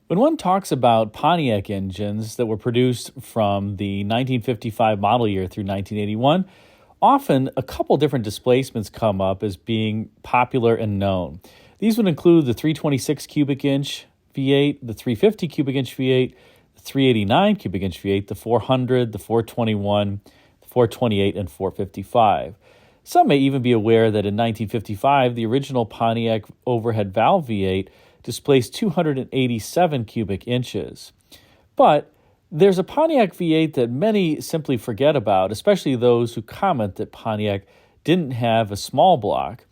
When one talks about Pontiac engines that were produced from the 1955 model year through 1981, often a couple different displacements come up as being popular and known. These would include the 326 cubic inch V8, the 350 cubic inch V8, the 389 cubic inch V8, the 400, the 421, the 428, and 455. Some may even be aware that in 1955, the original Pontiac overhead valve V8 displaced 287 cubic inches. But there's a Pontiac V8 that many simply forget about, especially those who comment that Pontiac didn't have a small block,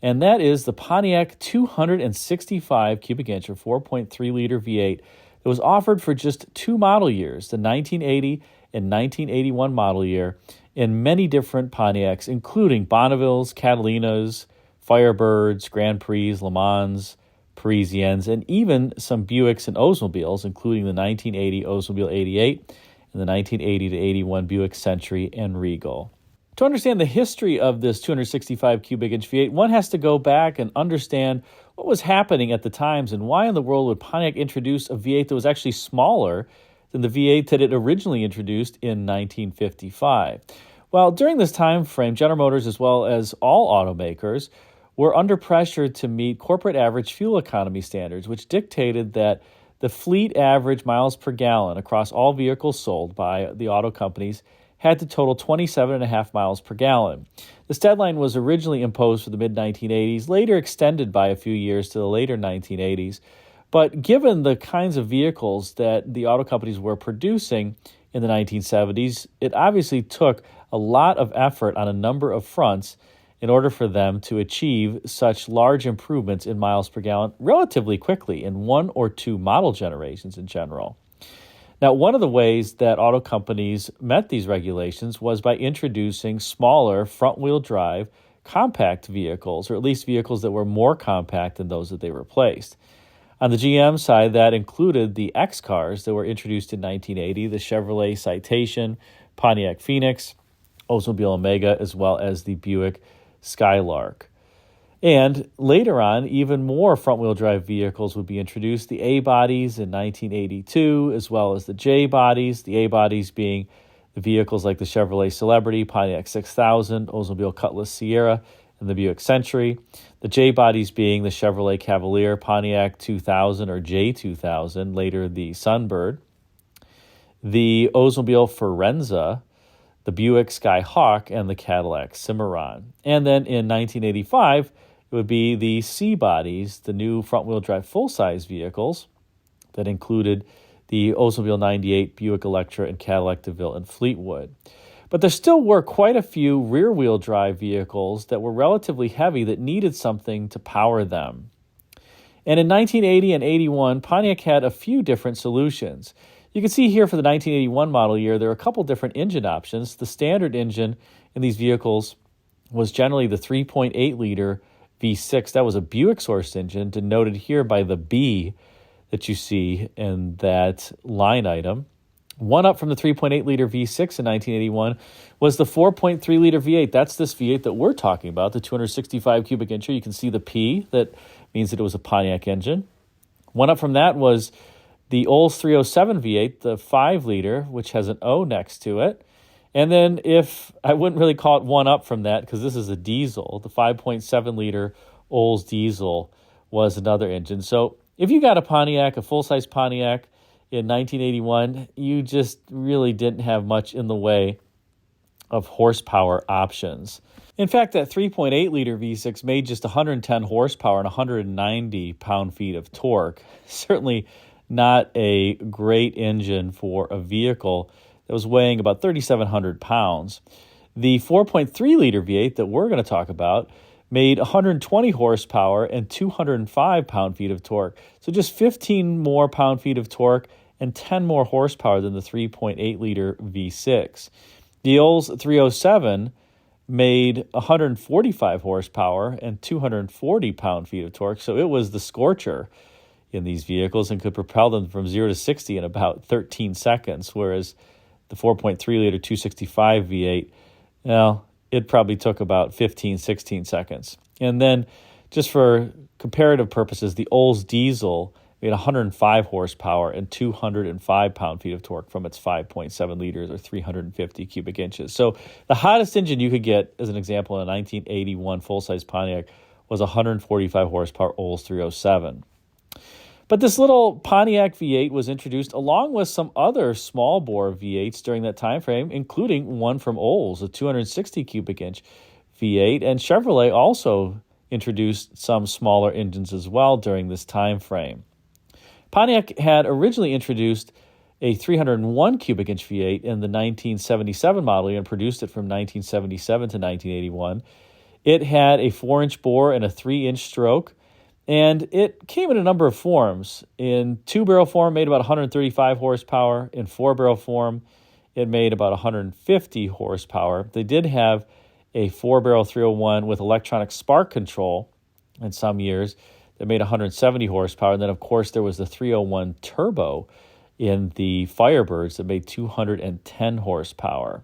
and that is the Pontiac 265 cubic inch or 4.3 liter V8 that was offered for just two model years, the 1980 and 1981 model year, in many different Pontiacs, including Bonnevilles, Catalinas, Firebirds, Grand Prix, Le Mans, Parisiennes, and even some Buicks and Oldsmobiles, including the 1980 Oldsmobile 88 and the 1980 to 81 Buick Century and Regal. To understand the history of this 265 cubic inch V8, one has to go back and understand what was happening at the times and why in the world would Pontiac introduce a V8 that was actually smaller than the V8 that it originally introduced in 1955. Well, during this time frame, General Motors, as well as all automakers, were under pressure to meet corporate average fuel economy standards, which dictated that the fleet average miles per gallon across all vehicles sold by the auto companies had to total 27.5 miles per gallon. This deadline was originally imposed for the mid-1980s, later extended by a few years to the later 1980s. But given the kinds of vehicles that the auto companies were producing in the 1970s, it obviously took a lot of effort on a number of fronts in order for them to achieve such large improvements in miles per gallon relatively quickly in one or two model generations in general. Now, one of the ways that auto companies met these regulations was by introducing smaller front-wheel drive compact vehicles, or at least vehicles that were more compact than those that they replaced. On the GM side, that included the X cars that were introduced in 1980, the Chevrolet Citation, Pontiac Phoenix, Oldsmobile Omega, as well as the Buick Skylark. And later on, even more front-wheel drive vehicles would be introduced, the A-bodies in 1982, as well as the J-bodies, the A-bodies being the vehicles like the Chevrolet Celebrity, Pontiac 6000, Oldsmobile Cutlass Sierra, and the Buick Century. The J-bodies being the Chevrolet Cavalier, Pontiac 2000 or J2000, later the Sunbird. The Oldsmobile Forenza, the Buick Skyhawk, and the Cadillac Cimarron. And then in 1985, it would be the C-bodies, the new front-wheel drive full-size vehicles that included the Oldsmobile 98, Buick Electra, and Cadillac DeVille and Fleetwood. But there still were quite a few rear-wheel drive vehicles that were relatively heavy that needed something to power them. And in 1980 and 81, Pontiac had a few different solutions. You can see here for the 1981 model year, there are a couple different engine options. The standard engine in these vehicles was generally the 3.8-liter V6. That was a Buick-sourced engine, denoted here by the B that you see in that line item. One up from the 3.8-liter V6 in 1981 was the 4.3-liter V8. That's this V8 that we're talking about, the 265 cubic incher. You can see the P. That means that it was a Pontiac engine. One up from that was the Olds 307 V8, the 5-liter, which has an O next to it. And then if I wouldn't really call it one up from that because this is a diesel, the 5.7-liter Olds diesel was another engine. So if you got a Pontiac, a full-size Pontiac in 1981, you just really didn't have much in the way of horsepower options. In fact, that 3.8-liter V6 made just 110 horsepower and 190 pound-feet of torque. Certainly not a great engine for a vehicle that was weighing about 3,700 pounds. The 4.3-liter V8 that we're going to talk about made 120 horsepower and 205 pound-feet of torque. So just 15 more pound-feet of torque and 10 more horsepower than the 3.8-liter V6. The Olds 307 made 145 horsepower and 240 pound-feet of torque, so it was the scorcher in these vehicles and could propel them from 0 to 60 in about 13 seconds, whereas the 4.3-liter 265 V8, it probably took about 15, 16 seconds. And then, just for comparative purposes, the Olds diesel made 105 horsepower and 205 pound-feet of torque from its 5.7 liters or 350 cubic inches. So the hottest engine you could get, as an example, in a 1981 full-size Pontiac was 145 horsepower Olds 307. But this little Pontiac V8 was introduced along with some other small bore V8s during that time frame, including one from Olds, a 260 cubic inch V8, and Chevrolet also introduced some smaller engines as well during this time frame. Pontiac had originally introduced a 301 cubic inch V8 in the 1977 model year and produced it from 1977 to 1981. It had a 4-inch bore and a 3-inch stroke, and it came in a number of forms. In 2-barrel form, made about 135 horsepower. In 4-barrel form, it made about 150 horsepower. They did have a 4-barrel 301 with electronic spark control in some years that made 170 horsepower. And then, of course, there was the 301 turbo in the Firebirds that made 210 horsepower.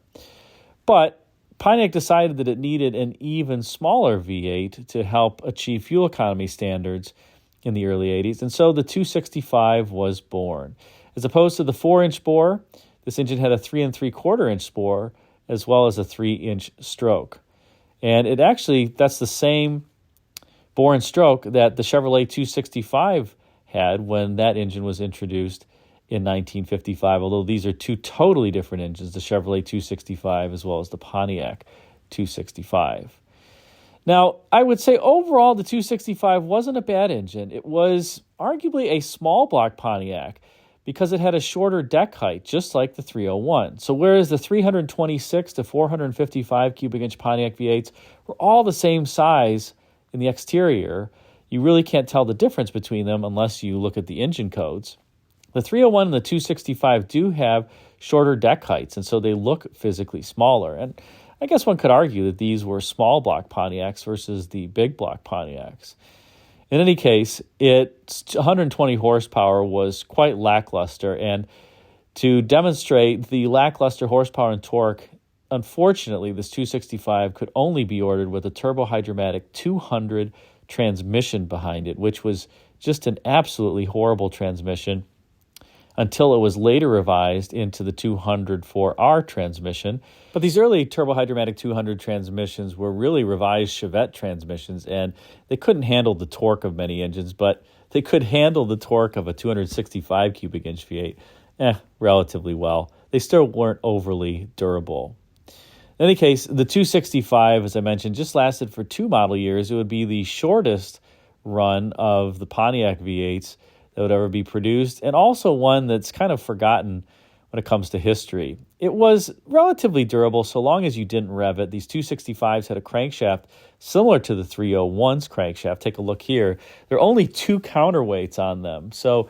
But Pontiac decided that it needed an even smaller V8 to help achieve fuel economy standards in the early 80s, and so the 265 was born. As opposed to the 4-inch bore, this engine had a 3 3/4-inch bore as well as a 3-inch stroke. And it actually, that's the same bore and stroke that the Chevrolet 265 had when that engine was introduced in 1955, although these are two totally different engines, the Chevrolet 265 as well as the Pontiac 265. Now, I would say overall the 265 wasn't a bad engine. It was arguably a small block Pontiac because it had a shorter deck height, just like the 301. So whereas the 326 to 455 cubic inch Pontiac V8s were all the same size in the exterior, you really can't tell the difference between them unless you look at the engine codes. The 301 and the 265 do have shorter deck heights, and so they look physically smaller. And I guess one could argue that these were small block Pontiacs versus the big block Pontiacs. In any case, its 120 horsepower was quite lackluster, and to demonstrate the lackluster horsepower and torque, unfortunately, this 265 could only be ordered with a turbo-hydromatic 200 transmission behind it, which was just an absolutely horrible transmission until it was later revised into the 204R transmission. But these early turbo-hydromatic 200 transmissions were really revised Chevette transmissions, and they couldn't handle the torque of many engines, but they could handle the torque of a 265 cubic inch V8 relatively well. They still weren't overly durable. In any case, the 265, as I mentioned, just lasted for 2 model years. It would be the shortest run of the Pontiac V8s that would ever be produced, and also one that's kind of forgotten when it comes to history. It was relatively durable so long as you didn't rev it. These 265s had a crankshaft similar to the 301's crankshaft. Take a look here. There are only 2 counterweights on them, so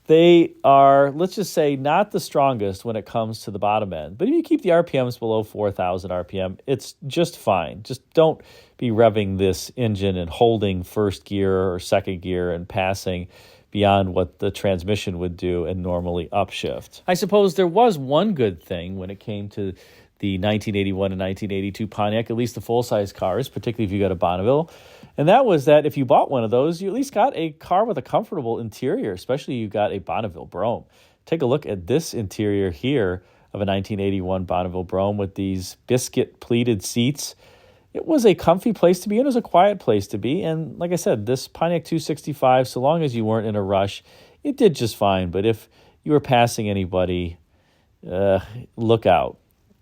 they are, let's just say, not the strongest when it comes to the bottom end. But if you keep the RPMs below 4,000 RPM, it's just fine. Just don't be revving this engine and holding first gear or second gear and passing beyond what the transmission would do and normally upshift. I suppose there was one good thing when it came to the 1981 and 1982 Pontiac, at least the full-size cars, particularly if you go to Bonneville, and that was that if you bought one of those, you at least got a car with a comfortable interior, especially you got a Bonneville Brougham. Take a look at this interior here of a 1981 Bonneville Brougham with these biscuit pleated seats. It was a comfy place to be, and it was a quiet place to be. And like I said, this Pontiac 265, so long as you weren't in a rush, it did just fine. But if you were passing anybody, look out.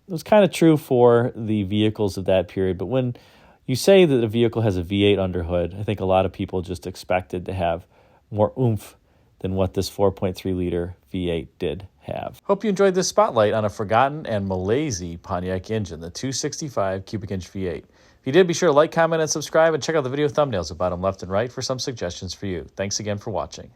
It was kind of true for the vehicles of that period. But when you say that a vehicle has a V8 underhood, I think a lot of people just expected to have more oomph than what this 4.3-liter V8 did have. Hope you enjoyed this spotlight on a forgotten and Malaisy Pontiac engine, the 265 cubic inch V8. If you did, be sure to like, comment, and subscribe, and check out the video thumbnails at bottom left and right for some suggestions for you. Thanks again for watching.